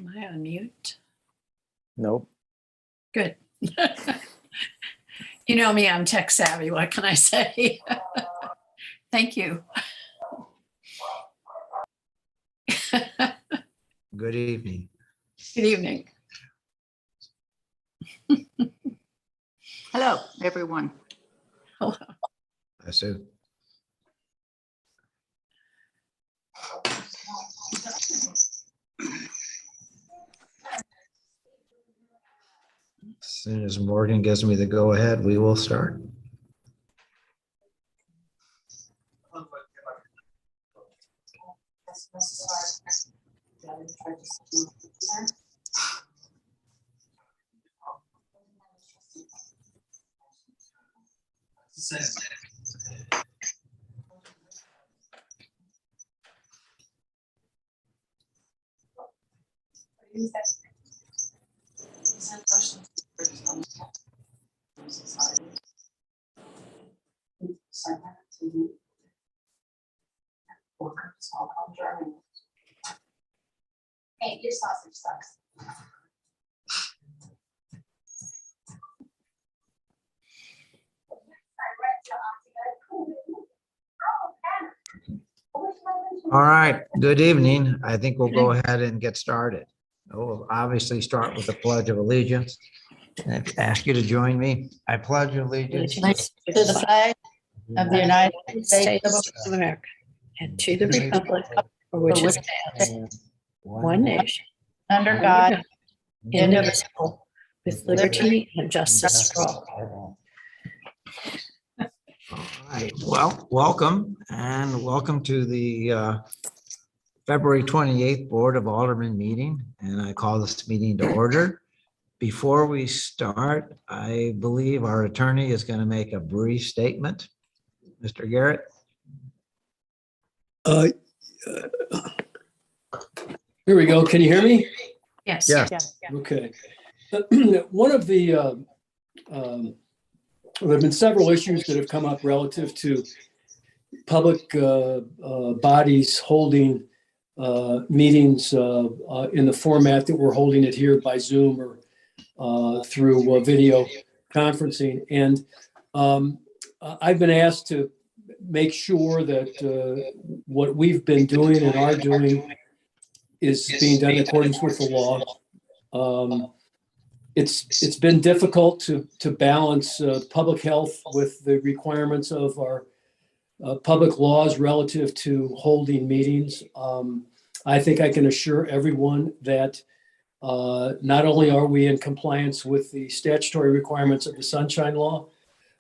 Can I unmute? Nope. Good. You know me, I'm tech savvy. What can I say? Thank you. Good evening. Good evening. Hello, everyone. Hello. I see. As soon as Morgan gives me the go ahead, we will start. Hey, your sausage sucks. All right, good evening. I think we'll go ahead and get started. We'll obviously start with the Pledge of Allegiance. And I ask you to join me. I pledge allegiance To the flag of the United States of America and to the republic for which it stands, one nation, under God, indivisible, with liberty and justice for all. All right, well, welcome to the February 28th Board of Aldermen meeting, and I call this meeting to order. Before we start, I believe our attorney is going to make a brief statement. Mr. Garrett? Here we go. Can you hear me? Yes. Yeah. Okay. One of the, there have been several issues that have come up relative to public bodies holding meetings in the format that we're holding it here by Zoom or through video conferencing. And I've been asked to make sure that what we've been doing and are doing is being done in accordance with the law. It's been difficult to balance public health with the requirements of our public laws relative to holding meetings. I think I can assure everyone that not only are we in compliance with the statutory requirements of the Sunshine Law,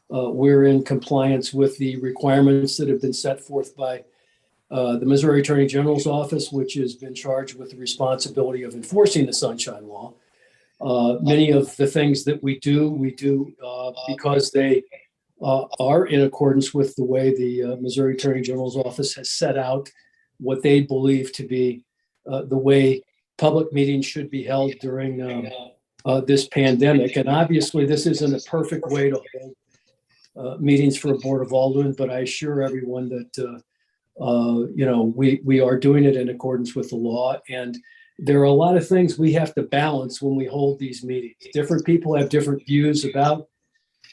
we're in compliance with the requirements that have been set forth by the Missouri Attorney General's office, which has been charged with the responsibility of enforcing the Sunshine Law. Many of the things that we do because they are in accordance with the way the Missouri Attorney General's office has set out what they believe to be the way public meetings should be held during this pandemic. And obviously, this isn't a perfect way to hold meetings for a Board of Aldermen, but I assure everyone that we are doing it in accordance with the law. And there are a lot of things we have to balance when we hold these meetings. Different people have different views about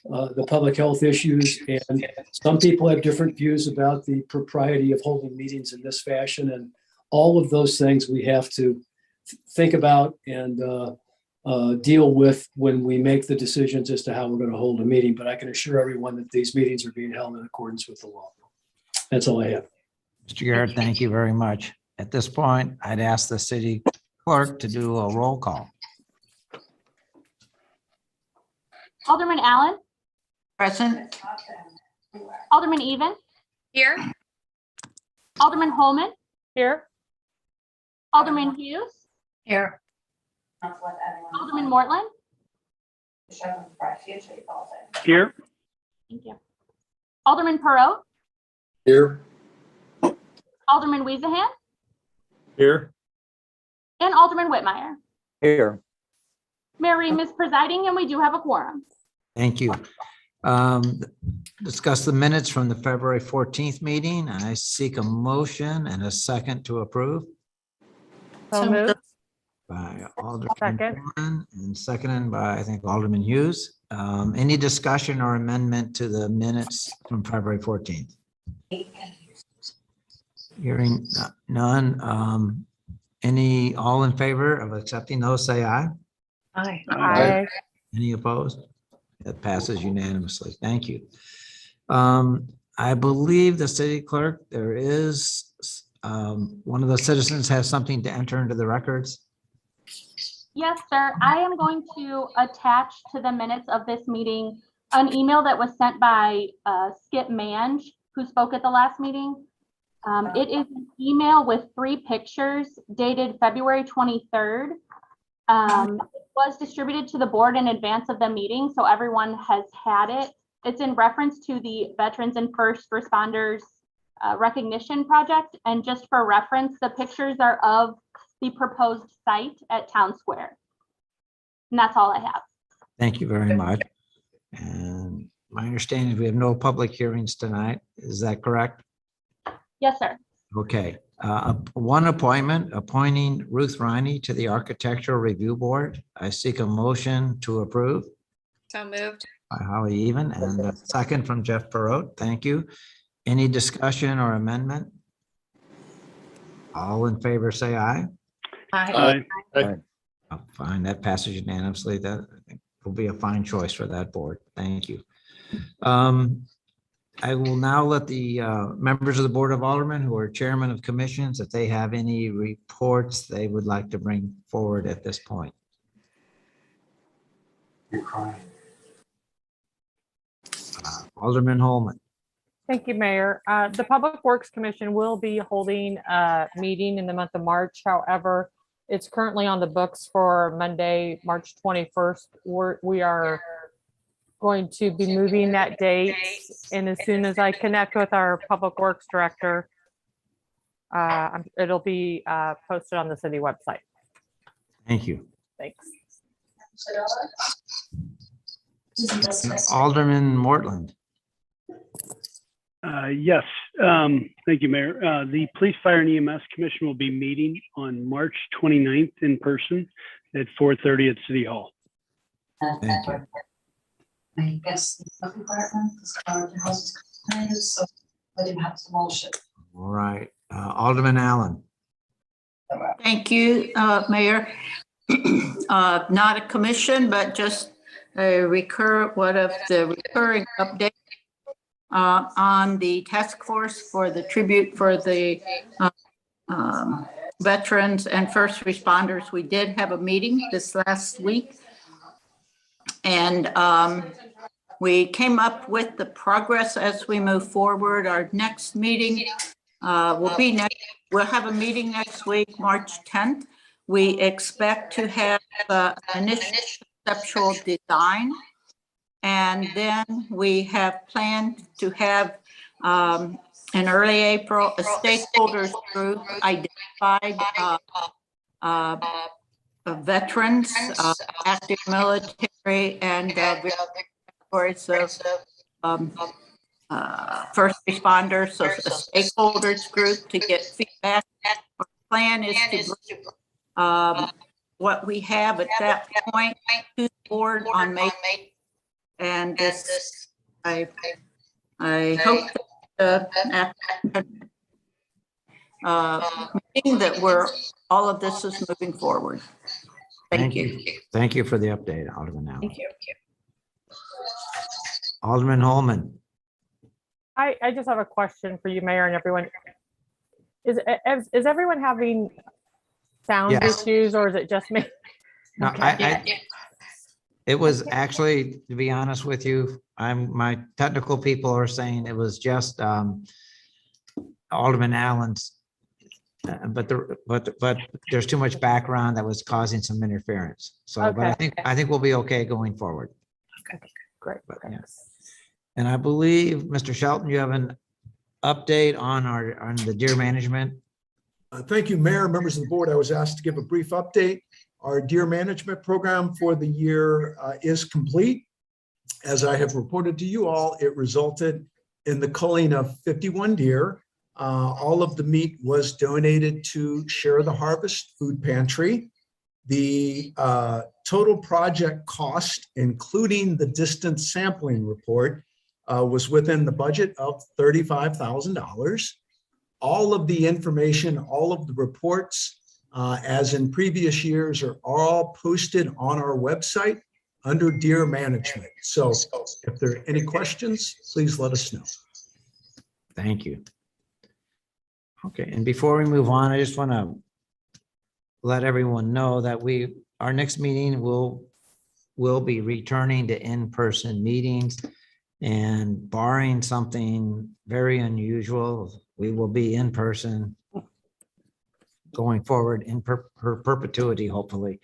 the public health issues, and some people have different views about the propriety of holding meetings in this fashion. And all of those things we have to think about and deal with when we make the decisions as to how we're going to hold a meeting. But I can assure everyone that these meetings are being held in accordance with the law. That's all I have. Mr. Garrett, thank you very much. At this point, I'd ask the city clerk to do a roll call. Alderman Allen, present. Alderman Even. Here. Alderman Holman. Here. Alderman Hughes. Here. Alderman Mortland. Here. Thank you. Alderman Perot. Here. Alderman Weezahan. Here. And Alderman Whitmire. Here. Mayor Reem is presiding, and we do have a quorum. Thank you. Discuss the minutes from the February 14th meeting. I seek a motion and a second to approve. So moved. by Alderman Second. Warren and seconded by, I think, Alderman Hughes. Any discussion or amendment to the minutes from February 14th? Hearing none. All in favor of accepting those, say aye. Aye. Aye. Any opposed? That passes unanimously. Thank you. I believe the city clerk, there is one of the citizens has something to enter into the records. Yes, sir. I am going to attach to the minutes of this meeting an email that was sent by Skip Mange, who spoke at the last meeting. It is an email with 3 pictures dated February 23rd. It was distributed to the board in advance of the meeting, so everyone has had it. It's in reference to the Veterans and First Responders Recognition Project. And just for reference, the pictures are of the proposed site at Town Square. And that's all I have. Thank you very much. And my understanding is we have no public hearings tonight. Is that correct? Yes, sir. Okay. One appointment, appointing Ruth Riney to the Architectural Review Board. I seek a motion to approve. So moved. By Holly Even, and a second from Jeff Perot. Thank you. Any discussion or amendment? All in favor, say aye. Aye. Oh, fine, that passes unanimously. That I think will be a fine choice for that board. Thank you. I will now let the members of the Board of Aldermen who are chairmen of commissions, if they have any reports they would like to bring forward at this point. Alderman Holman. Thank you, Mayor. The Public Works Commission will be holding a meeting in the month of March. However, it's currently on the books for Monday, March 21st. We are going to be moving that date. And as soon as I connect with our Public Works Director, it'll be posted on the city website. Thank you. Thanks. Alderman Mortland. Yes, thank you, Mayor. The Police, Fire, and EMS Commission will be meeting on March 29th in person at 4:30 at City Hall. Thank you. I guess the health department, the house is kind so I didn't have to motion. All right. Alderman Allen. Thank you, Mayor. Not a commission, but just one of the recurring updates on the task force for the tribute for the veterans and first responders. We did have a meeting this last week. And we came up with the progress as we move forward. Our next meeting will be next. We'll have a meeting next week, March 10th. We expect to have an initial conceptual design. And then we have planned to have in early April, a stakeholders group identified veterans, active military, and categories of first responders, so a stakeholders group to get feedback. Our plan is to bring what we have at that point to the board on May. And this, I hope that meeting that all of this is moving forward. Thank you. Thank you for the update, Alderman Allen. Thank you. Alderman Holman. I just have a question for you, Mayor, and everyone. Is everyone having sound Yes. issues, or is it just me? No, Okay. it was actually, to be honest with you, my technical people are saying it was just Alderman Allen's, but there's too much background that was causing some interference. So, but I think we'll be okay going forward. Okay, great. But, yeah. Thanks. And I believe, Mr. Shelton, you have an update on the deer management. Thank you, Mayor, members of the board. I was asked to give a brief update. Our deer management program for the year is complete. As I have reported to you all, it resulted in the culling of 51 deer. All of the meat was donated to Share the Harvest Food Pantry. The total project cost, including the distance sampling report, was within the budget of $35,000. All of the information, all of the reports, as in previous years, are all posted on our website under Deer Management. So if there are any questions, please let us know. Thank you. Okay, and before we move on, I just want to let everyone know that our next meeting will be returning to in-person meetings, and barring something very unusual, we will be in person going forward in perpetuity, hopefully.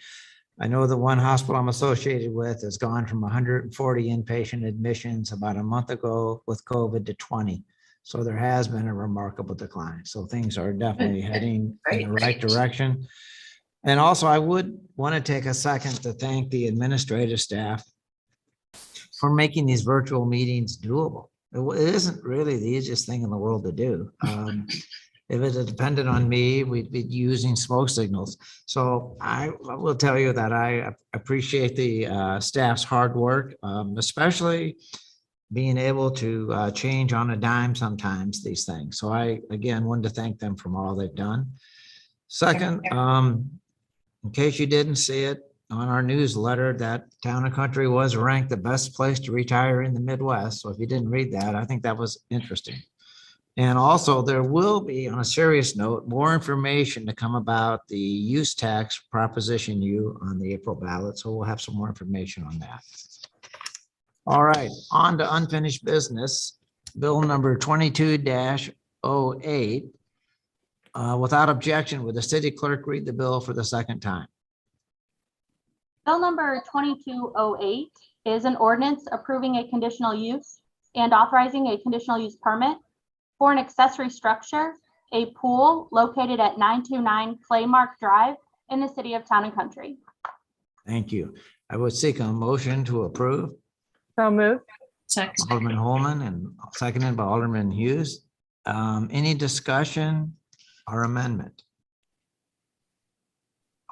I know the one hospital I'm associated with has gone from 140 inpatient admissions about a month ago with COVID to 20. So there has been a remarkable decline. So things are definitely heading in the right direction. And also, I would want to take a second to thank the administrative staff for making these virtual meetings doable. It isn't really the easiest thing in the world to do. If it had depended on me, we'd be using smoke signals. So I will tell you that I appreciate the staff's hard work, especially being able to change on a dime sometimes these things. So I, again, wanted to thank them for all they've done. Second, in case you didn't see it on our newsletter, that Town and Country was ranked the best place to retire in the Midwest. So if you didn't read that, I think that was interesting. And also there will be, on a serious note, more information to come about the use tax Proposition U on the April ballot. So we'll have some more information on that. All right, on to unfinished business. Bill number 22-08. Without objection, would the city clerk read the bill for the second time? Bill number 2208 is an ordinance approving a conditional use and authorizing a conditional use permit for an accessory structure, a pool located at 929 Claymark Drive in the city of Town and Country. Thank you. I would seek a motion to approve. So moved. Second. Alderman Holman and seconded by Alderman Hughes. Any discussion or amendment?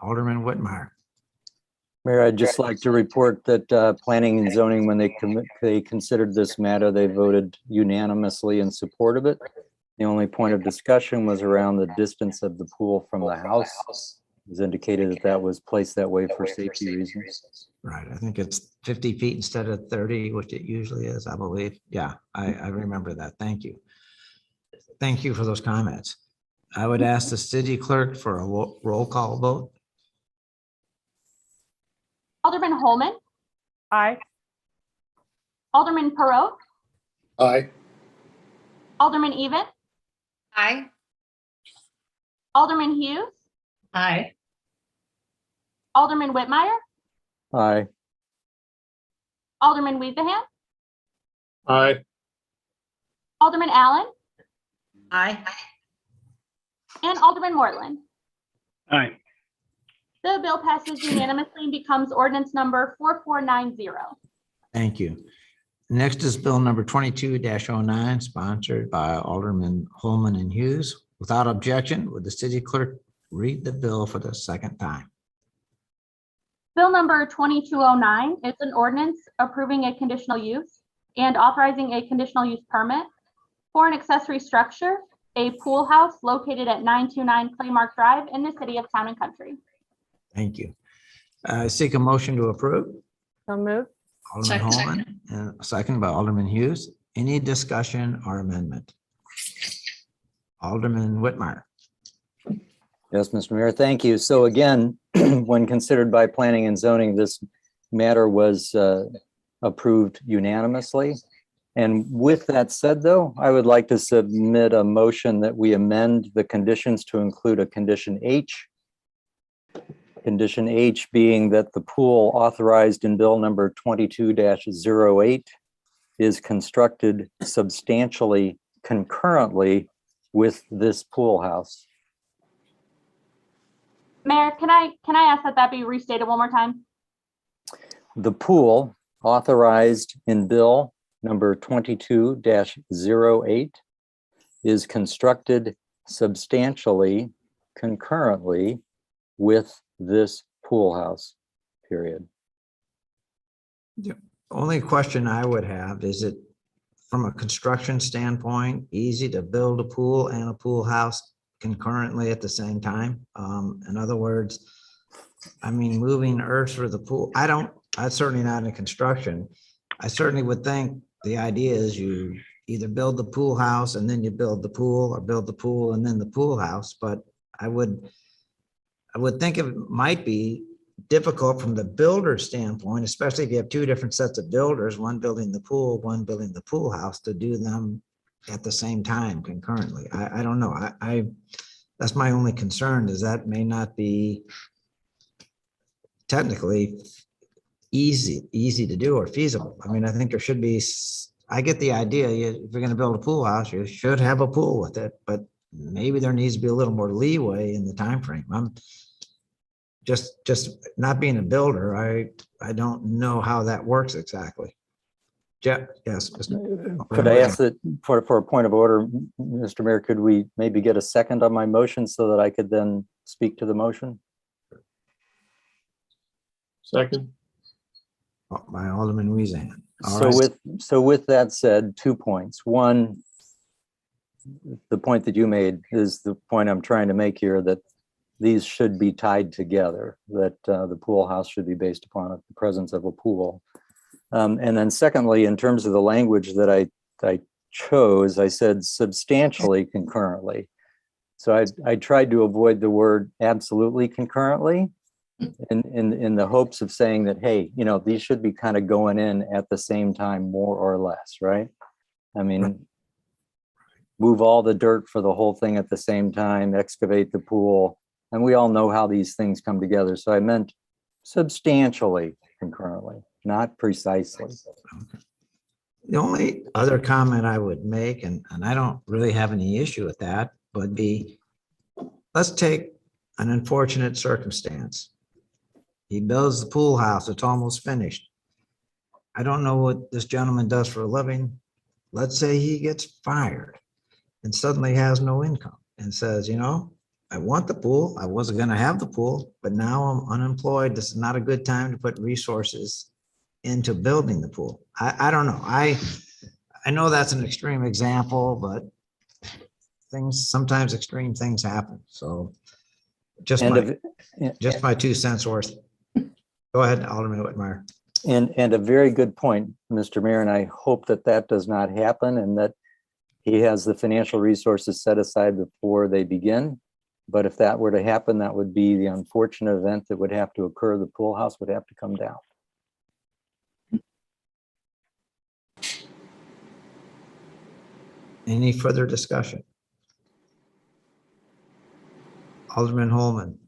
Alderman Whitmire. Mayor, I'd just like to report that Planning and Zoning, when they considered this matter, they voted unanimously in support of it. The only point of discussion was around the distance of the pool from the house. It was indicated that that was placed that way for safety reasons. Right, I think it's 50 feet instead of 30, which it usually is, I believe. Yeah, I remember that. Thank you. Thank you for those comments. I would ask the city clerk for a roll call vote. Alderman Holman, Aye. Alderman Perot, Aye. Alderman Even, Aye. Alderman Hughes, Aye. Alderman Whitmire, Aye. Alderman Weaverham, Aye. Alderman Allen, Aye. and Alderman Moreland. Aye. The bill passes unanimously and becomes ordinance number 4490. Thank you. Next is bill number 22-09, sponsored by Alderman Holman and Hughes. Without objection, would the city clerk read the bill for the second time? Bill number 2209 is an ordinance approving a conditional use and authorizing a conditional use permit for an accessory structure, a pool house located at 929 Claymark Drive in the city of Town and Country. Thank you. I seek a motion to approve. So moved. Alderman Second. Holman, and a second by Alderman Hughes. Any discussion or amendment? Alderman Whitmire. Yes, Mr. Mayor, thank you. So again, when considered by Planning and Zoning, this matter was approved unanimously. And with that said, though, I would like to submit a motion that we amend the conditions to include a condition H. Condition H being that the pool authorized in bill number 22-08 is constructed substantially concurrently with this pool house. Mayor, can I ask that be restated one more time? The pool authorized in bill number 22-08 is constructed substantially concurrently with this pool house, period. Only question I would have, is it from a construction standpoint, easy to build a pool and a pool house concurrently at the same time? In other words, I mean, moving earth for the pool, I'm certainly not in construction. I certainly would think the idea is you either build the pool house and then you build the pool, or build the pool and then the pool house. But I would think it might be difficult from the builder standpoint, especially if you have two different sets of builders, one building the pool, one building the pool house, to do them at the same time concurrently. I don't know. That's my only concern, is that may not be technically easy to do or feasible. I mean, I think there should be, I get the idea, if you're going to build a pool house, you should have a pool with it, but maybe there needs to be a little more leeway in the time frame. I'm just not being a builder, I don't know how that works exactly. Jeff, yes. Could I ask that for a point of order, Mr. Mayor, could we maybe get a second on my motion so that I could then speak to the motion? Second. By Alderman Weezand. So with that said, 2 points. One, the point that you made is the point I'm trying to make here, that these should be tied together, that the pool house should be based upon the presence of a pool. And then secondly, in terms of the language that I chose, I said substantially concurrently. So I tried to avoid the word absolutely concurrently in the hopes of saying that, hey, you know, these should be kind of going in at the same time, more or less, right? I mean, move all the dirt for the whole thing at the same time, excavate the pool. And we all know how these things come together. So I meant substantially concurrently, not precisely. The only other comment I would make, and I don't really have any issue with that, would be, let's take an unfortunate circumstance. He builds the pool house, it's almost finished. I don't know what this gentleman does for a living. Let's say he gets fired and suddenly has no income and says, you know, I want the pool. I wasn't going to have the pool, but now I'm unemployed. This is not a good time to put resources into building the pool. I don't know. I know that's an extreme example, but sometimes extreme things happen. So just my 2 cents worth. Go ahead, Alderman Whitmire. And a very good point, Mr. Mayor, and I hope that that does not happen and that he has the financial resources set aside before they begin. But if that were to happen, that would be the unfortunate event that would have to occur. The pool house would have to come down. Any further discussion? Alderman Holman.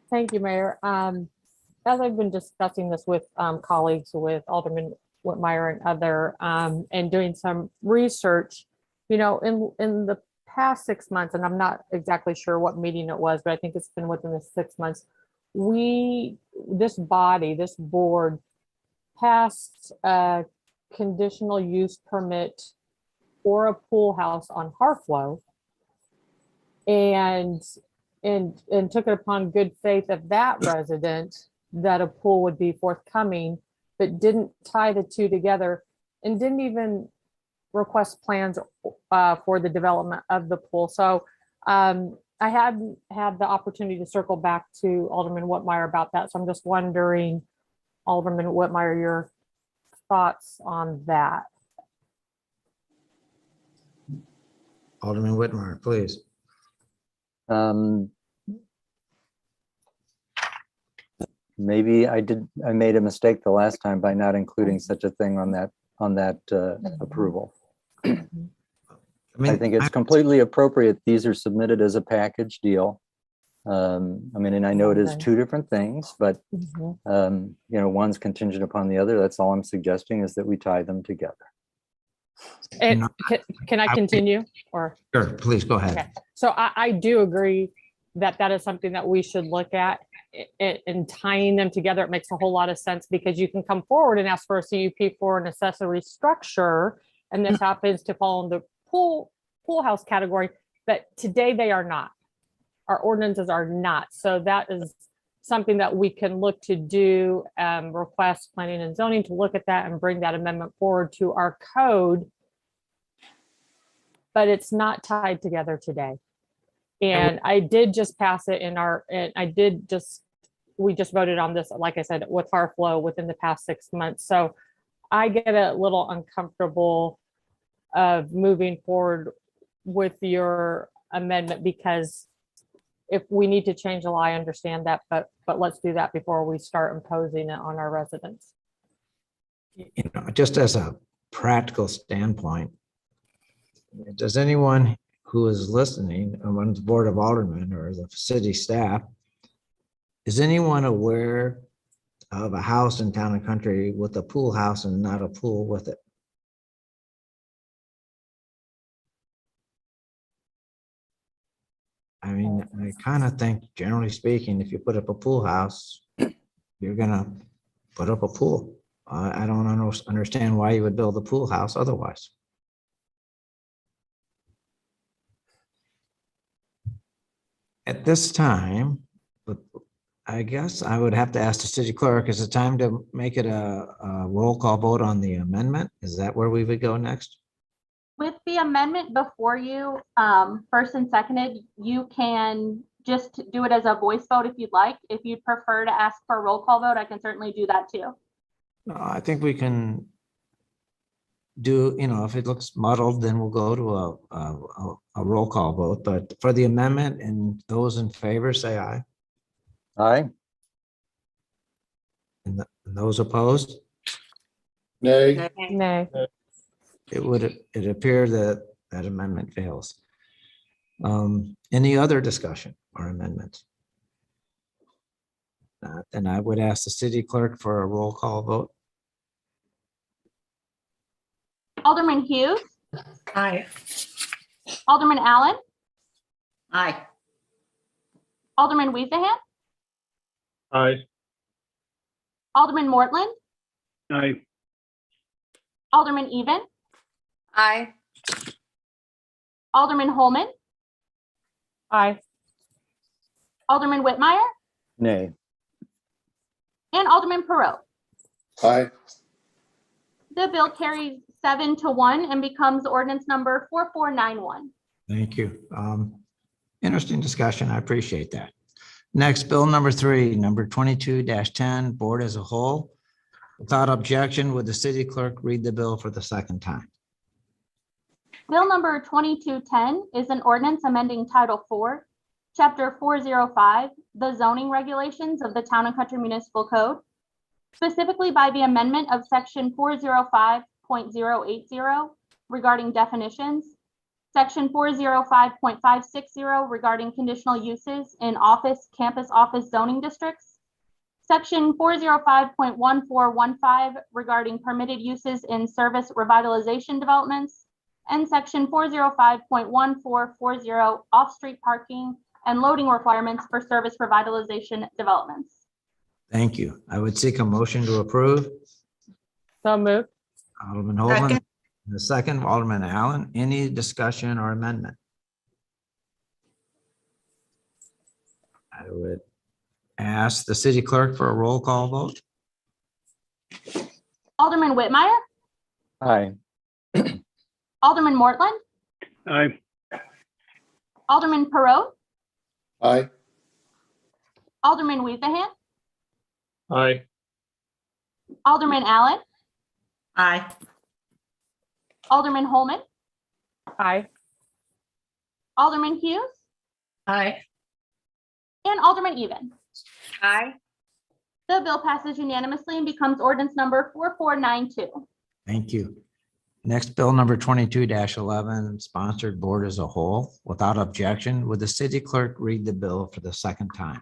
Thank you, Mayor. As I've been discussing this with colleagues, with Alderman Whitmire and other, and doing some research, you know, in the past 6 months, and I'm not exactly sure what meeting it was, but I think it's been within the 6 months, this board passed a conditional use permit for a pool house on Harflow, and took it upon good faith of that resident that a pool would be forthcoming, but didn't tie the two together and didn't even request plans for the development of the pool. So I hadn't had the opportunity to circle back to Alderman Whitmire about that. So I'm just wondering, Alderman Whitmire, your thoughts on that. Alderman Whitmire, please. Maybe I made a mistake the last time by not including such a thing on that approval. I think it's completely appropriate. These are submitted as a package deal. I mean, and I know it is two different things, but you know, one's contingent upon the other. That's all I'm suggesting, is that we tie them together. And can I continue? Or sure, please go ahead. Okay. So I do agree that is something that we should look at, in tying them together. It makes a whole lot of sense, because you can come forward and ask for a CUP for an accessory structure, and this happens to fall in the pool house category, but today they are not. Our ordinances are not. So that is something that we can look to do, request planning and zoning to look at that and bring that amendment forward to our code. But it's not tied together today. And I did just pass it in our, and we just voted on this, like I said, with our flow within the past 6 months. So I get a little uncomfortable of moving forward with your amendment, because if we need to change the law, I understand that, but let's do that before we start imposing it on our residents. You know, just as a practical standpoint, does anyone who is listening on the Board of Aldermen or the city staff, is anyone aware of a house in Town and Country with a pool house and not a pool with it? I mean, I kind of think, generally speaking, if you put up a pool house, you're gonna put up a pool. I don't understand why you would build a pool house otherwise. At this time, but I guess I would have to ask the city clerk, is it time to make it a roll call vote on the amendment? Is that where we would go next? With the amendment before you, first and seconded, you can just do it as a voice vote if you'd like. If you'd prefer to ask for a roll call vote, I can certainly do that too. I think we can do, you know, if it looks muddled, then we'll go to a roll call vote. But for the amendment, and those in favor, say aye. Aye. And those opposed? Nay. Nay. It appear that that amendment fails. Any other discussion or amendments? Then I would ask the city clerk for a roll call vote. Alderman Hughes, Aye. Alderman Allen, Aye. Alderman Weezahan, Aye. Alderman Mortland, Aye. Alderman Even, Aye. Alderman Holman, Aye. Alderman Whitmire, Nay. and Alderman Perot. Aye. The bill carries 7-1 and becomes ordinance number 4491. Thank you. Interesting discussion. I appreciate that. Next, bill number 3, number 22-10, board as a whole. Without objection, would the city clerk read the bill for the second time? Bill number 2210 is an ordinance amending Title 4, Chapter 405, the zoning regulations of the Town and Country Municipal Code, specifically by the amendment of Section 405.080 regarding definitions, Section 405.560 regarding conditional uses in office, campus office zoning districts, Section 405.1415 regarding permitted uses in service revitalization developments, and Section 405.1440 off-street parking and loading requirements for service revitalization developments. Thank you. I would seek a motion to approve. So moved. Alderman Holman, Second. the second, Alderman Allen. Any discussion or amendment? I would ask the city clerk for a roll call vote. Alderman Whitmire, Aye. Alderman Mortland, Aye. Alderman Perot, Aye. Alderman Weezahan, Aye. Alderman Allen, Aye. Alderman Holman, Aye. Alderman Hughes, Aye. and Alderman Even. Aye. The bill passes unanimously and becomes ordinance number 4492. Thank you. Next, bill number 22-11, sponsored board as a whole. Without objection, would the city clerk read the bill for the second time?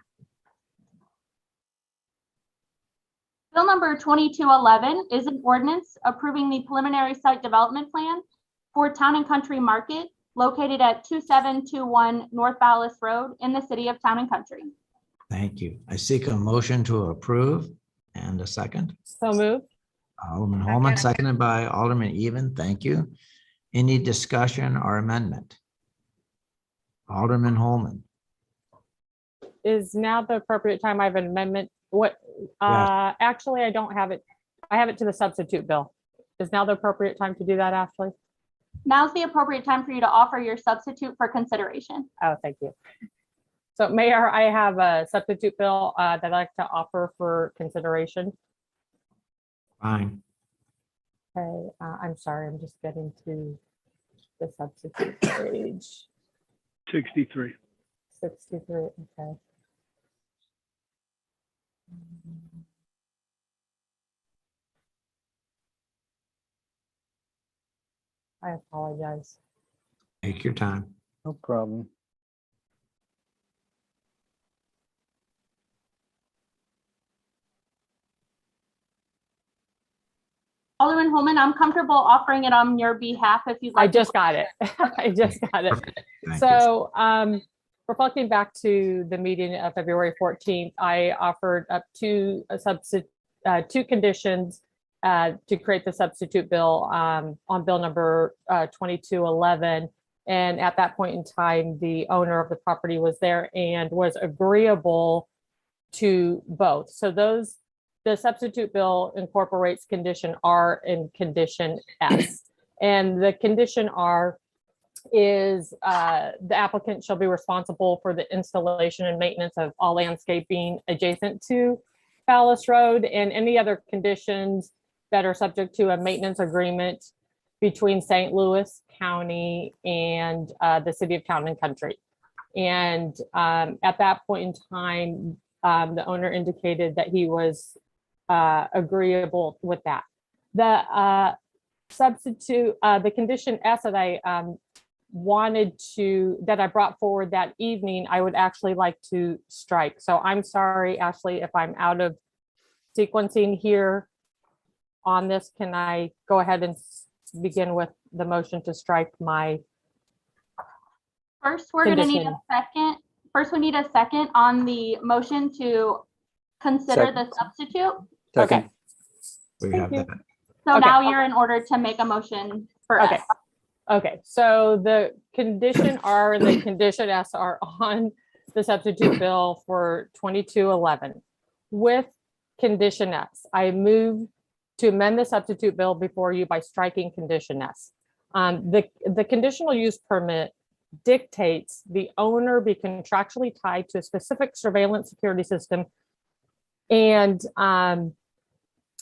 Bill number 2211 is an ordinance approving the preliminary site development plan for Town and Country Market located at 2721 North Ballas Road in the city of Town and Country. Thank you. I seek a motion to approve and a second. So moved. Alderman Holman, seconded by Alderman Even. Thank you. Any discussion or amendment? Alderman Holman, is now the appropriate time? I have an amendment. What, Yes. actually, I don't have it. I have it to the substitute bill. Is now the appropriate time to do that, Ashley? Now's the appropriate time for you to offer your substitute for consideration. Oh, thank you. So Mayor, I have a substitute bill that I'd like to offer for consideration. Fine. Okay, I'm sorry, I'm just getting to the substitute page. 63. 63, okay. I apologize. Take your time. No problem. Alderman Holman, I'm comfortable offering it on your behalf if you'd I like. to- just got it. I just got it. Perfect. Thank you. So reflecting back to the meeting of February 14th, I offered up two conditions to create the substitute bill on bill number 2211. And at that point in time, the owner of the property was there and was agreeable to both. So the substitute bill incorporates condition R and condition S. And the condition R is the applicant shall be responsible for the installation and maintenance of all landscaping adjacent to Fallis Road and any other conditions that are subject to a maintenance agreement between St. Louis County and the city of Town and Country. And at that point in time, the owner indicated that he was agreeable with that. The substitute, the condition S that I that I brought forward that evening, I would actually like to strike. So I'm sorry, Ashley, if I'm out of sequencing here on this. Can I go ahead and begin with the motion to strike my First, we're gonna need a condition? second. First, we need a second on the motion to consider the substitute. Second. We have Thank that. So Okay. now you're in order to make a motion for Okay. S. Okay, so the condition R and the condition S are on the substitute bill for 2211. With condition S, I move to amend the substitute bill before you by striking condition S. The conditional use permit dictates the owner be contractually tied to a specific surveillance security system and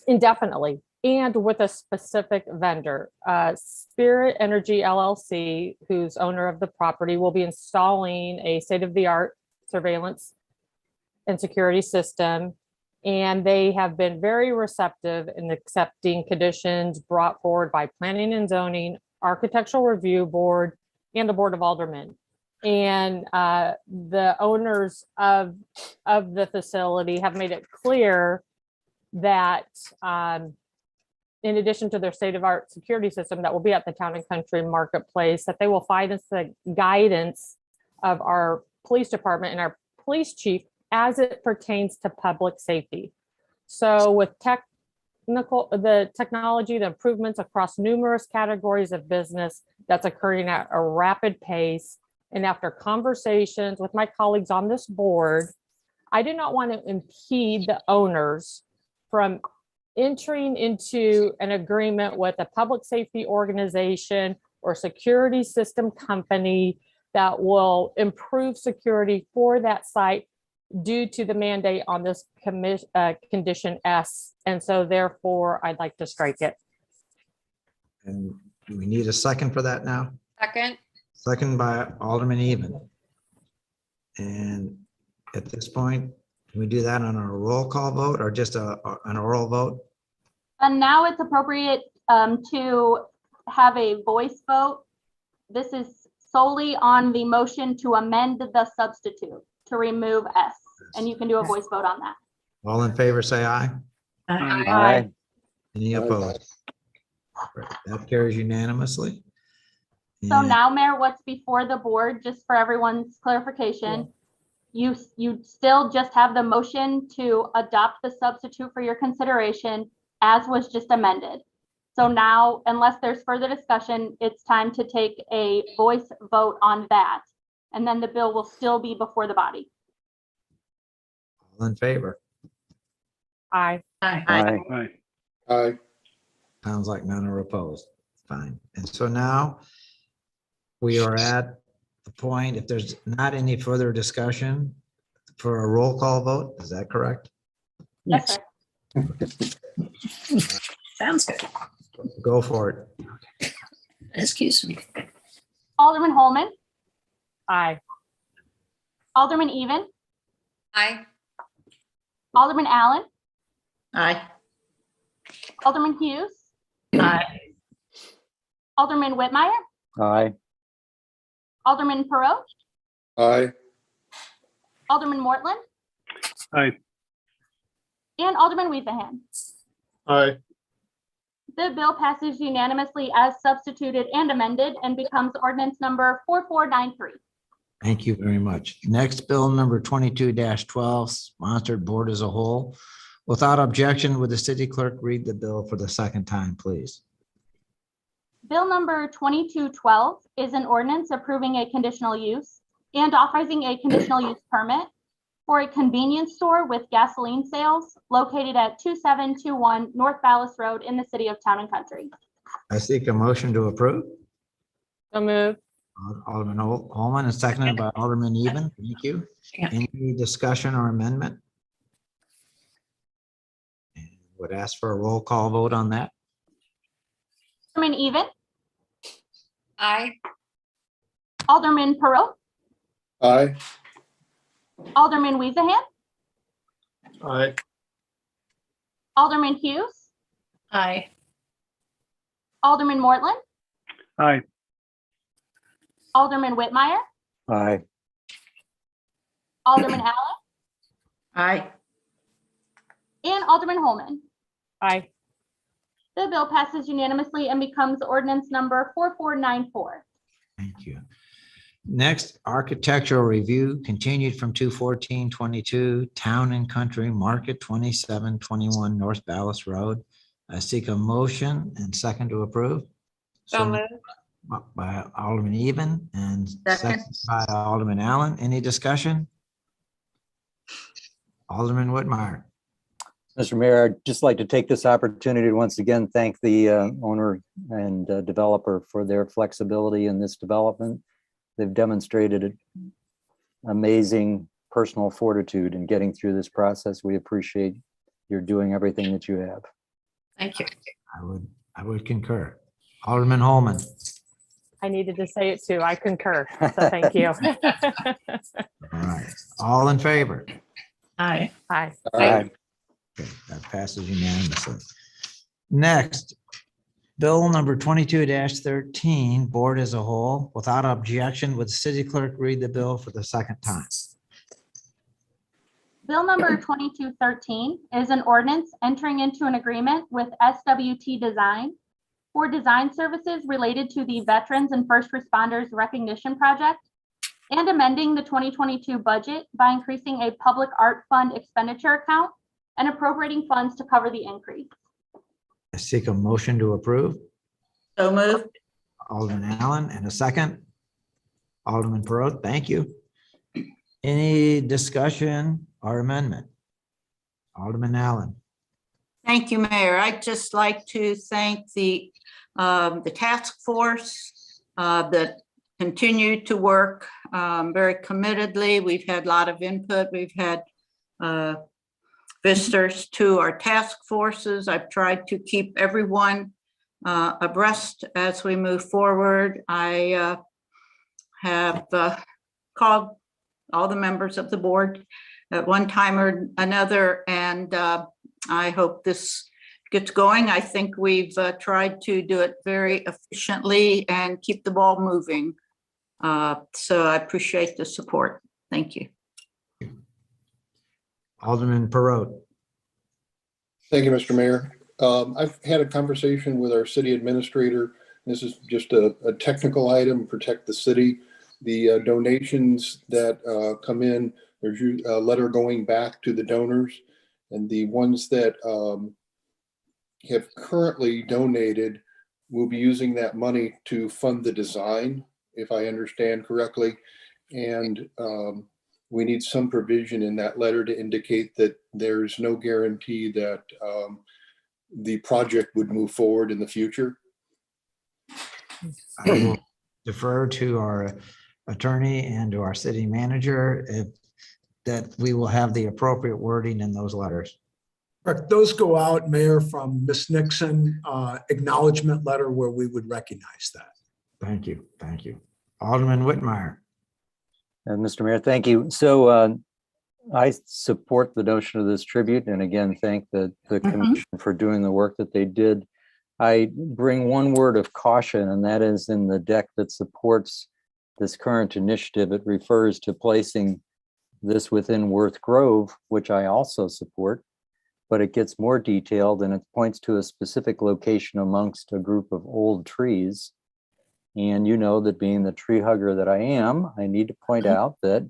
indefinitely, and with a specific vendor. Spirit Energy LLC, who's owner of the property, will be installing a state-of-the-art surveillance and security system. And they have been very receptive in accepting conditions brought forward by Planning and Zoning, Architectural Review Board, and the Board of Aldermen. And the owners of the facility have made it clear that in addition to their state-of-the-art security system that will be at the Town and Country Marketplace, that they will find us the guidance of our police department and our police chief as it pertains to public safety. So with the technology, the improvements across numerous categories of business that's occurring at a rapid pace, and after conversations with my colleagues on this board, I do not want to impede the owners from entering into an agreement with a public safety organization or security system company that will improve security for that site due to the mandate on this condition S. And so therefore, I'd like to strike it. And do we need a second for that now? Second. Second by Alderman Even. And at this point, can we do that on a roll call vote or just an oral vote? And now it's appropriate to have a voice vote. This is solely on the motion to amend the substitute to remove S. And you can do a voice vote on that. All in favor, say aye. Aye. Any opposed? That carries unanimously. So And now, Mayor, what's before the board, just for everyone's clarification, you still just have the motion to adopt the substitute for your consideration as was just amended. So now, unless there's further discussion, it's time to take a voice vote on that. And then the bill will still be before the body. in favor? Aye. Aye. Aye. Aye. Sounds like none are opposed. Fine. And so now we are at the point, if there's not any further discussion, for a roll call vote, is that correct? Yes, Yes, sir. sounds good. Go for it. Excuse me. Alderman Holman, Aye. Alderman Even, Aye. Alderman Allen, Aye. Alderman Hughes, Aye. Alderman Whitmire, Aye. Alderman Perot, Aye. Alderman Mortland, Aye. and Alderman Weasahan. Aye. The bill passes unanimously as substituted and amended and becomes ordinance number 4493. Thank you very much. Next, bill number 22-12, sponsored board as a whole. Without objection, would the city clerk read the bill for the second time, please? Bill number 2212 is an ordinance approving a conditional use and authorizing a conditional use permit for a convenience store with gasoline sales located at 2721 North Ballas Road in the city of Town and Country. I seek a motion to approve. So moved. Alderman Holman and seconded by Alderman Even. Thank you. Yeah. Any discussion or amendment? And would ask for a roll call vote on that. Alderman Even, Aye. Alderman Perot, Aye. Alderman Weasahan, Aye. Alderman Hughes, Aye. Alderman Mortland, Aye. Alderman Whitmire, Aye. Alderman Allen, Aye. and Alderman Holman. Aye. The bill passes unanimously and becomes ordinance number 4494. Thank you. Next, architectural review continued from 2/14/22, Town and Country Market 2721 North Ballas Road. I seek a motion and second to approve. So moved. By Alderman Even and Second. second by Alderman Allen. Any discussion? Alderman Whitmire. Mr. Mayor, I'd just like to take this opportunity to once again thank the owner and developer for their flexibility in this development. They've demonstrated amazing personal fortitude in getting through this process. We appreciate your doing everything that you have. Thank you. I would concur. Alderman Holman. I needed to say it too. I concur. So thank you. All right. All in favor? Aye. Aye. Aye. Okay, that passes unanimously. Next, bill number 22-13, board as a whole. Without objection, would the city clerk read the bill for the second time? Bill number 2213 is an ordinance entering into an agreement with SWT Design for design services related to the Veterans and First Responders Recognition Project and amending the 2022 budget by increasing a public art fund expenditure account and appropriating funds to cover the increase. I seek a motion to approve. So moved. Alderman Allen and a second. Alderman Perot, thank you. Any discussion or amendment? Alderman Allen. Thank you, Mayor. I'd just like to thank the task force that continued to work very committedly. We've had a lot of input. We've had visitors to our task forces. I've tried to keep everyone abreast as we move forward. I have called all the members of the board at one time or another, and I hope this gets going. I think we've tried to do it very efficiently and keep the ball moving. So I appreciate the support. Thank you. Alderman Perot. Thank you, Mr. Mayor. I've had a conversation with our city administrator. This is just a technical item, protect the city. The donations that come in, there's a letter going back to the donors, and the ones that have currently donated will be using that money to fund the design, if I understand correctly. And we need some provision in that letter to indicate that there's no guarantee that the project would move forward in the future. I will defer to our attorney and to our city manager if that we will have the appropriate wording in those letters. Correct. Those go out, Mayor, from Ms. Nixon, acknowledgement letter where we would recognize that. Thank you. Thank you. Alderman Whitmire. And Mr. Mayor, thank you. So I support the notion of this tribute, and again, thank the commission for doing the work that they did. I bring one word of caution, and that is in the deck that supports this current initiative. It refers to placing this within Worth Grove, which I also support, but it gets more detailed and it points to a specific location amongst a group of old trees. And you know that being the tree hugger that I am, I need to point out that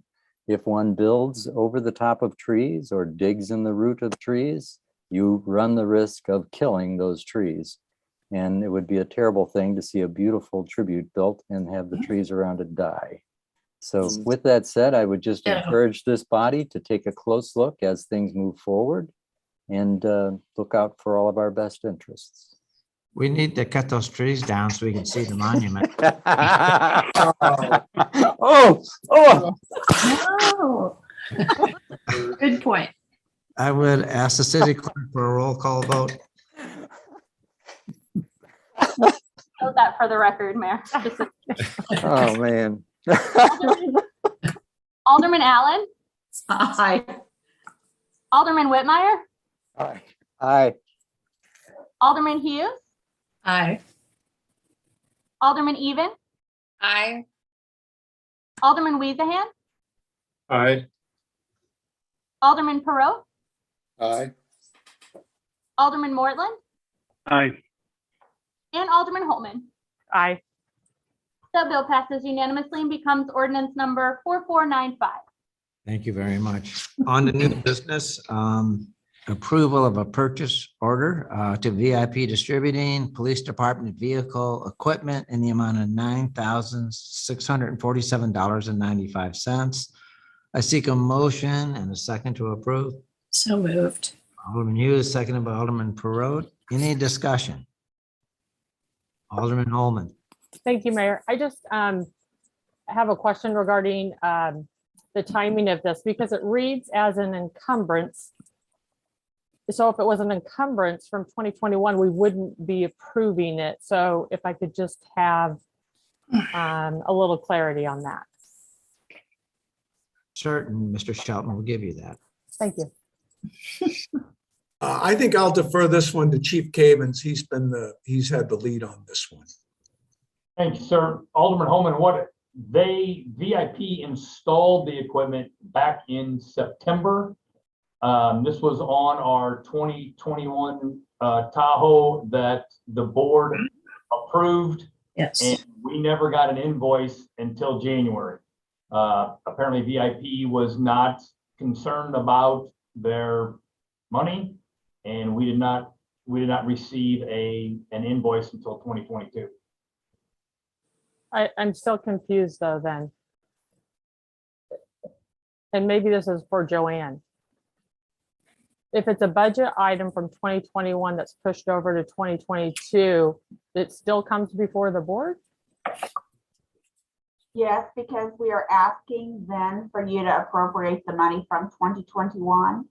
if one builds over the top of trees or digs in the root of trees, you run the risk of killing those trees. And it would be a terrible thing to see a beautiful tribute built and have the trees around it die. So with that said, I would just encourage this body to take a close look as things move forward and look out for all of our best interests. We need to cut those trees down so we can see the monument. Oh. Oh. Good point. I would ask the city clerk for a roll call vote. Note that for the record, Mayor. Oh, man. Alderman Allen, Aye. Alderman Whitmire, Aye. Alderman Hughes, Aye. Alderman Even, Aye. Alderman Weezahan, Aye. Alderman Perot, Aye. Alderman Mortland, Aye. and Alderman Holman. Aye. The bill passes unanimously and becomes ordinance number 4495. Thank you very much. On to new business, approval of a purchase order to VIP Distributing Police Department Vehicle Equipment in the amount of $9,647.95. I seek a motion and a second to approve. So moved. Alderman Hughes, seconded by Alderman Perot. Any discussion? Alderman Holman. Thank you, Mayor. I just have a question regarding the timing of this because it reads as an encumbrance. So if it was an encumbrance from 2021, we wouldn't be approving it. So if I could just have a little clarity on that. Certain, Mr. Shelton will give you that. Thank you. I think I'll defer this one to Chief Cavens. He's had the lead on this one. Thank you, sir. Alderman Holman, VIP installed the equipment back in September. This was on our 2021 Tahoe that the board approved. Yes. And we never got an invoice until January. Apparently VIP was not concerned about their money, and we did not receive an invoice until 2022. I'm still confused though then. And maybe this is for Joanne. If it's a budget item from 2021 that's pushed over to 2022, it still comes before the board? Yes, because we are asking then for you to appropriate the money from 2021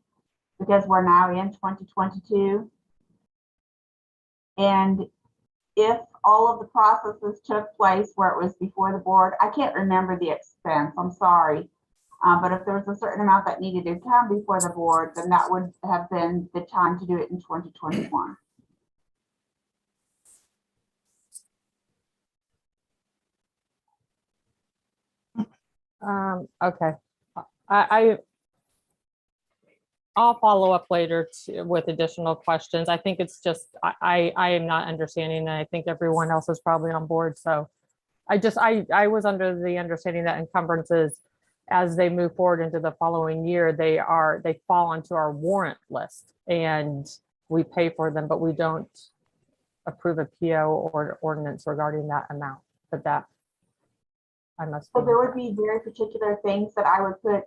because we're now in 2022. And if all of the processes took place where it was before the board, I can't remember the expense, I'm sorry. But if there was a certain amount that needed to come before the board, then that would have been the time to do it in 2021. Okay. I'll follow up later with additional questions. I think it's just, I am not understanding, and I think everyone else is probably on board. So I was under the understanding that encumbrances, as they move forward into the following year, they fall onto our warrant list and we pay for them, but we don't approve a PO or ordinance regarding that amount. But that I must. So there would be very particular things that I would put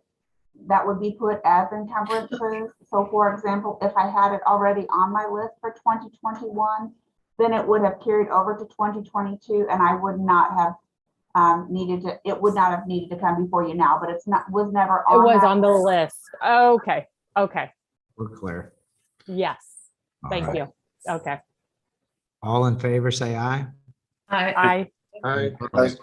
that would be put as encumbrances. So for example, if I had it already on my list for 2021, then it would have carried over to 2022 and I would not have it would not have needed to come before you now, but was never It on. was that on the list. Okay, okay. We're clear. Yes, All thank right. you. Okay. All in favor, say aye. I, Opposed?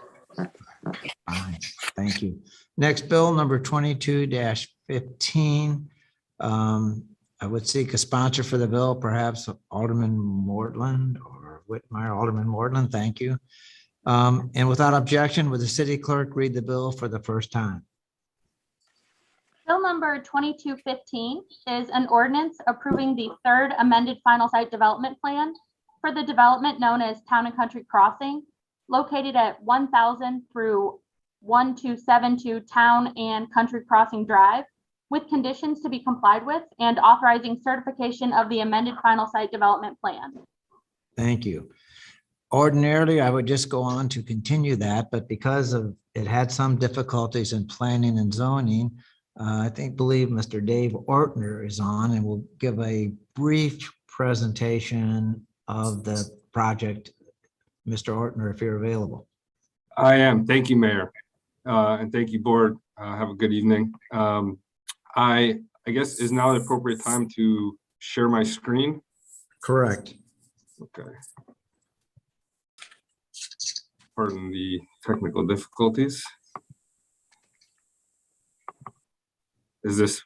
Aye. Thank you. Next bill, number 22-15. I would seek a sponsor for the bill, perhaps Alderman Mortland or Whitmire. Alderman Mortland, thank you. And without objection, would the city clerk read the bill for the first time? Bill number 2215 is an ordinance approving the third amended final site development plan for the development known as Town and Country Crossing, located at 1000 through 1272 Town and Country Crossing Drive, with conditions to be complied with and authorizing certification of the amended final site development plan. Thank you. Ordinarily, I would just go on to continue that, but because of it had some difficulties in planning and zoning, believe Mr. Dave Ortner is on and will give a brief presentation of the project. Mr. Ortner, if you're available. I am. Thank you, Mayor. And thank you, Board. Have a good evening. I guess is now the appropriate time to share my screen. Correct. Okay. Pardon the technical difficulties. Is this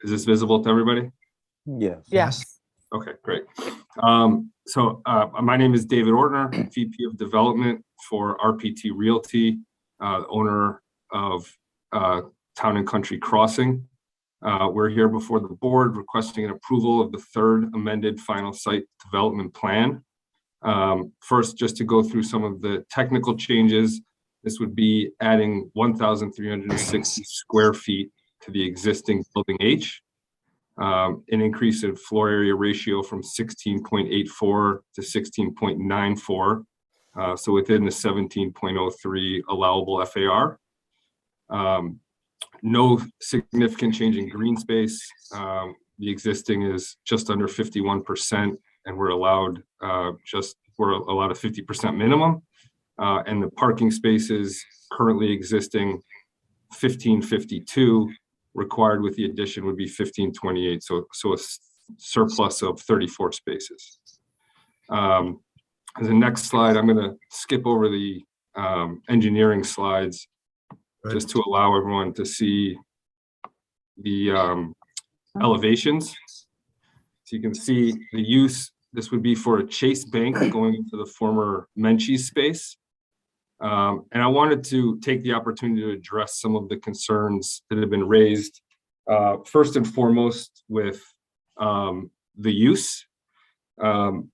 visible to everybody? Yes. yes. Okay, great. So my name is David Ortner, VP of Development for RPT Realty, owner of Town and Country Crossing. We're here before the board requesting an approval of the third amended final site development plan. First, just to go through some of the technical changes, this would be adding 1,360 square feet to the existing building H, an increase in floor area ratio from 16.84 to 16.94, so within the 17.03 allowable FAR. No significant change in green space. The existing is just under 51%, and we're allowed a 50% minimum. And the parking spaces currently existing 1552, required with the addition would be 1528. So a surplus of 34 spaces. The next slide, I'm going to skip over the engineering slides just to allow everyone to see the elevations. So you can see the use. This would be for a Chase Bank going into the former Menchie's space. And I wanted to take the opportunity to address some of the concerns that have been raised. First and foremost with the use. To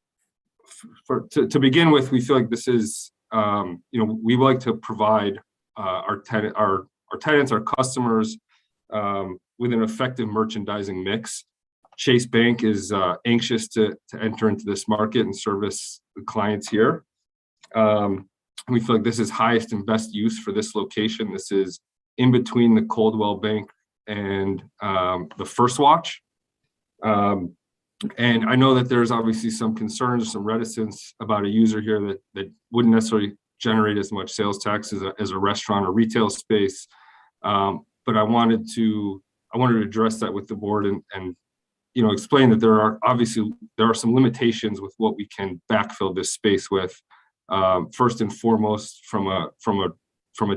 begin with, we feel like this is, we would like to provide our tenants, our customers with an effective merchandising mix. Chase Bank is anxious to enter into this market and service the clients here. We feel like this is highest and best use for this location. This is in between the Coldwell Bank and the First Watch. And I know that there's obviously some concerns, some reticence about a user here that wouldn't necessarily generate as much sales tax as a restaurant or retail space. But I wanted to address that with the board and explain that there are some limitations with what we can backfill this space with. First and foremost, from a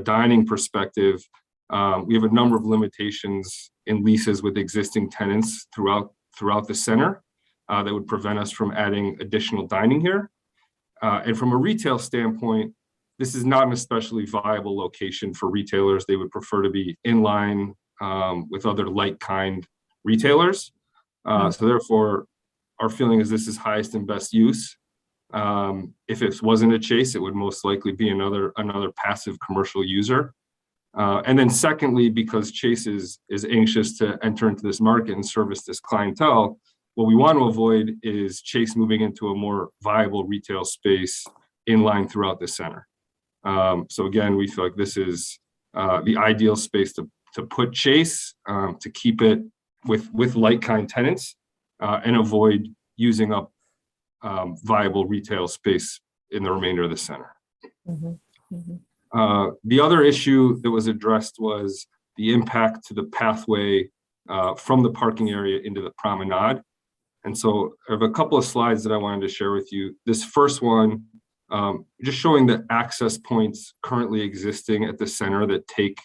dining perspective, we have a number of limitations in leases with existing tenants throughout the center that would prevent us from adding additional dining here. And from a retail standpoint, this is not an especially viable location for retailers. They would prefer to be in line with other like-kind retailers. So therefore, our feeling is this is highest and best use. If it wasn't a Chase, it would most likely be another passive commercial user. And then secondly, because Chase is anxious to enter into this market and service this clientele, what we want to avoid is Chase moving into a more viable retail space in line throughout the center. So again, we feel like this is the ideal space to put Chase, to keep it with like-kind tenants, and avoid using up viable retail space in the remainder of the center. The other issue that was addressed was the impact to the pathway from the parking area into the promenade. And so I have a couple of slides that I wanted to share with you. This first one, just showing the access points currently existing at the center that take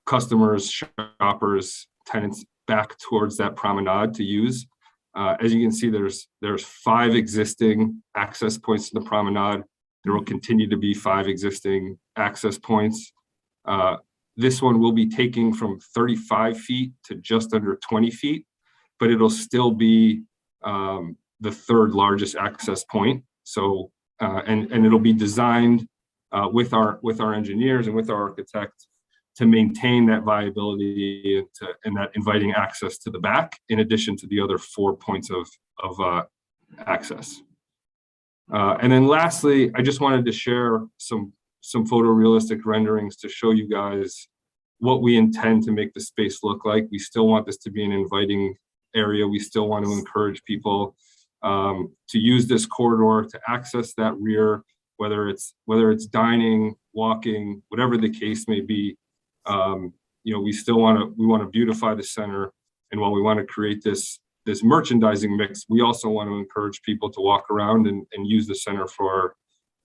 customers, shoppers, tenants back towards that promenade to use. As you can see, there's 5 existing access points to the promenade. There will continue to be 5 existing access points. This one will be taking from 35 feet to just under 20 feet, but it'll still be the 3rd largest access point. So, and it'll be designed with our engineers and with our architect to maintain that viability and that inviting access to the back, in addition to the other 4 points of access. And then lastly, I just wanted to share some photorealistic renderings to show you guys what we intend to make the space look like. We still want this to be an inviting area. We still want to encourage people to use this corridor to access that rear, whether it's dining, walking, whatever the case may be. We want to beautify the center, and while we want to create this merchandising mix, we also want to encourage people to walk around and use the center for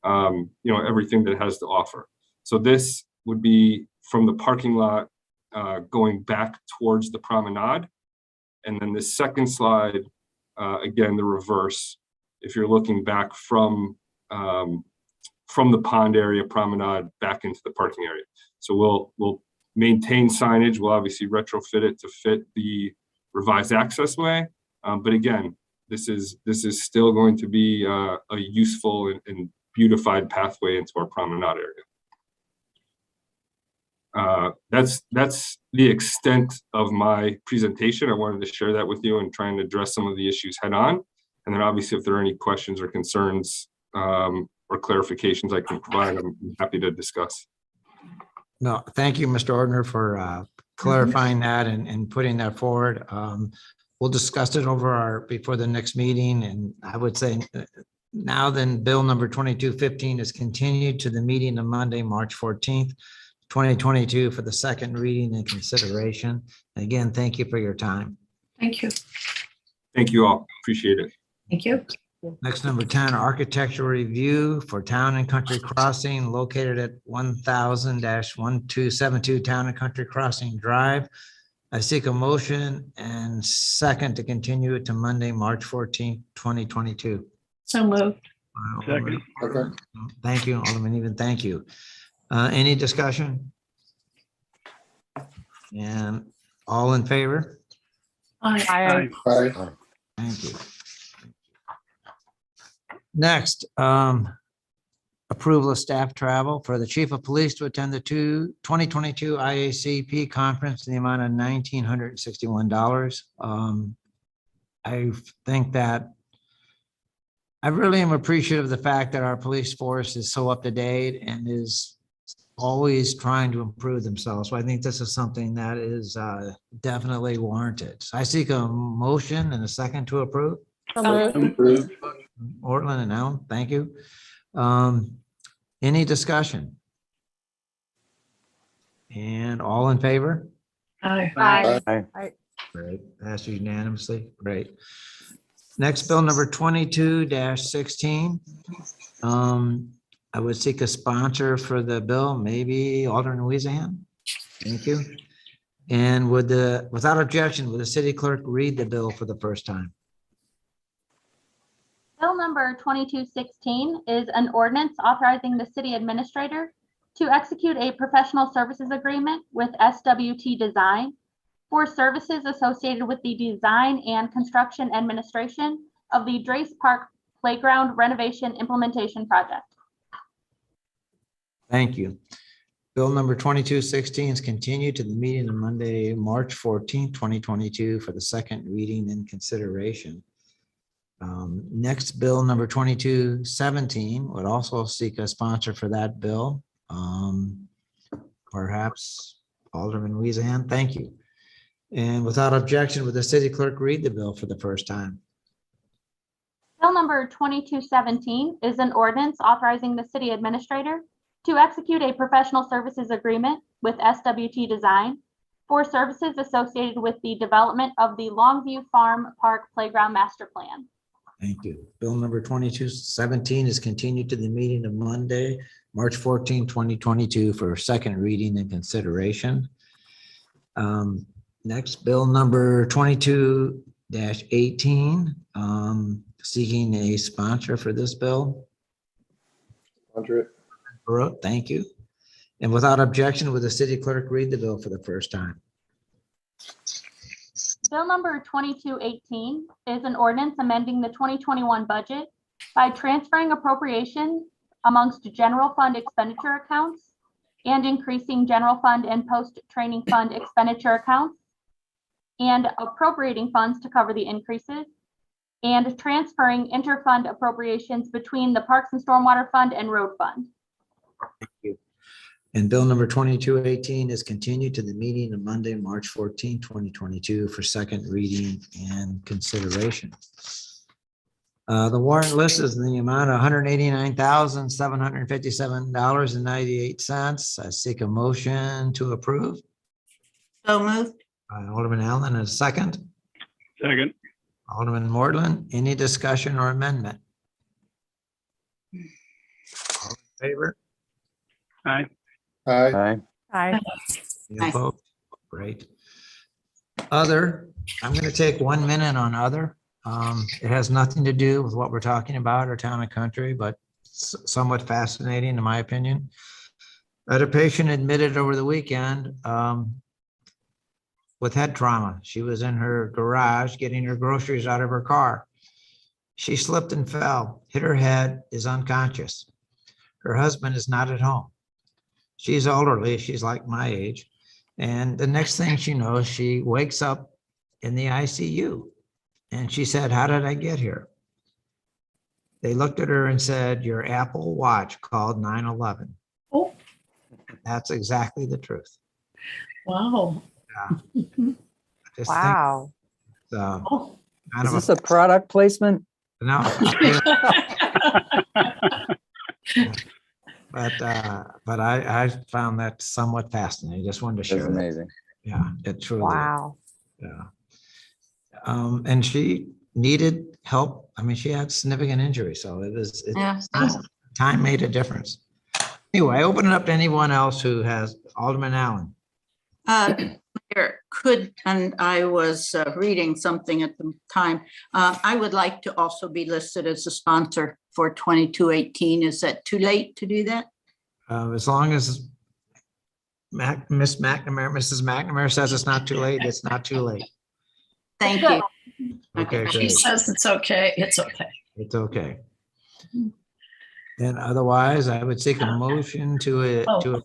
everything that it has to offer. So this would be from the parking lot going back towards the promenade, and then the second slide, again the reverse. If you're looking back from the pond area promenade back into the parking area. So we'll maintain signage. We'll obviously retrofit it to fit the revised accessway. But again, this is still going to be a useful and beautified pathway into our promenade area. That's the extent of my presentation. I wanted to share that with you and try and address some of the issues head on. And then obviously, if there are any questions or concerns or clarifications I can provide, I'm happy to discuss. No, thank you, Mr. Ordner, for clarifying that and putting that forward. We'll discuss it before the next meeting. And I would say now then bill number 2215 is continued to the meeting of Monday, March 14th, 2022 for the second reading and consideration. Again, thank you for your time. Thank you. Thank you all. Appreciate it. Thank you. Next, number 10, architectural review for Town and Country Crossing located at 1000-1272 Town and Country Crossing Drive. I seek a motion and second to continue it to Monday, March 14th, 2022. So moved. Second. Okay. Thank you, Alderman Even. Thank you. Any discussion? And all in favor? Aye. Aye. Thank you. Next, approval of staff travel for the chief of police to attend the 2022 IACP conference in the amount of $1,961. I think that I really am appreciative of the fact that our police force is so up to date and is always trying to improve themselves. So I think this is something that is definitely warranted. So I seek a motion and a second to approve. Approved. Ortland and Allen, thank you. Any discussion? And all in favor? Aye. Aye. Great, passes unanimously, great. Next, bill number 22-16. I would seek a sponsor for the bill, maybe Alderman Weezahan. Thank you. And without objection, would the city clerk read the bill for the first time? Bill number 2216 is an ordinance authorizing the city administrator to execute a professional services agreement with SWT Design for services associated with the design and construction administration of the Drace Park Playground Renovation Implementation Project. Thank you. Bill number 2216 is continued to the meeting on Monday, March 14th, 2022 for the second reading and consideration. Next, bill number 2217 would also seek a sponsor for that bill. Perhaps Alderman Weezan, thank you. And without objection, would the city clerk read the bill for the first time? Bill number 2217 is an ordinance authorizing the city administrator to execute a professional services agreement with SWT Design for services associated with the development of the Longview Farm Park Playground Master Plan. Thank you. Bill number 2217 is continued to the meeting of Monday, March 14, 2022 for second reading and consideration. Next, bill number 22-18, seeking a sponsor for this bill. Sponsor it. Barrow, thank you. And without objection, would the city clerk read the bill for the first time? Bill number 2218 is an ordinance amending the 2021 budget by transferring appropriation amongst general fund expenditure accounts and increasing general fund and post-training fund expenditure accounts and appropriating funds to cover the increases and transferring inter-fund appropriations between the Parks and Stormwater Fund and Road Fund. Thank you. And bill number 2218 is continued to the meeting of Monday, March 14, 2022 for second reading and consideration. The warrant list is in the amount of $189,757.98. I seek a motion to approve. So moved. Alderman Allen, a second. Second. Alderman Mortland, any discussion or amendment? All in favor? Aye. Aye. Aye. Aye. Any opposed? Great. Other, I'm going to take 1 minute on other. It has nothing to do with what we're talking about or town and country, but somewhat fascinating in my opinion. I had a patient admitted over the weekend with head trauma. She was in her garage getting her groceries out of her car. She slipped and fell, hit her head, is unconscious. Her husband is not at home. She's elderly, she's like my age. And the next thing she knows, she wakes up in the ICU. And she said, "How did I get here?" They looked at her and said, "Your Apple Watch called 911. Oh, That's exactly the truth. wow. Yeah. Just think, Wow. Oh. kind Is of this a product placement? no, but I found that somewhat fascinating. Just wanted to That's share that. amazing. Yeah, it truly is. Wow. Yeah. And she needed help. I mean, she had significant injury, so time made a difference. Anyway, open it up to anyone else who has. Alderman Allen. And I was reading something at the time. I would like to also be listed as a sponsor for 2218. Is that too late to do that? As long as Mrs. McNamara says it's not too late, it's not too late. Thank you. Okay, She great. says it's okay. It's okay. It's okay. And otherwise, I would seek a motion to adjourn,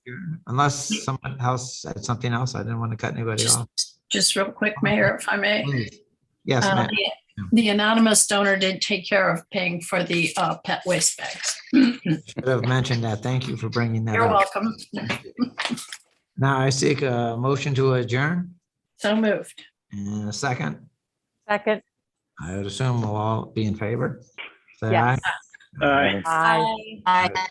unless someone else said something else. I didn't want to cut anybody off. Just real quick, Mayor, if I may. Please. Yes, ma'am. The anonymous donor did take care of paying for the pet waste bags. Should have mentioned that. Thank you for bringing that You're up. welcome. Now I seek a motion to adjourn So moved. and a second. Second. I would assume we'll all be in favor. Say Yes. aye. Aye. Aye. Aye.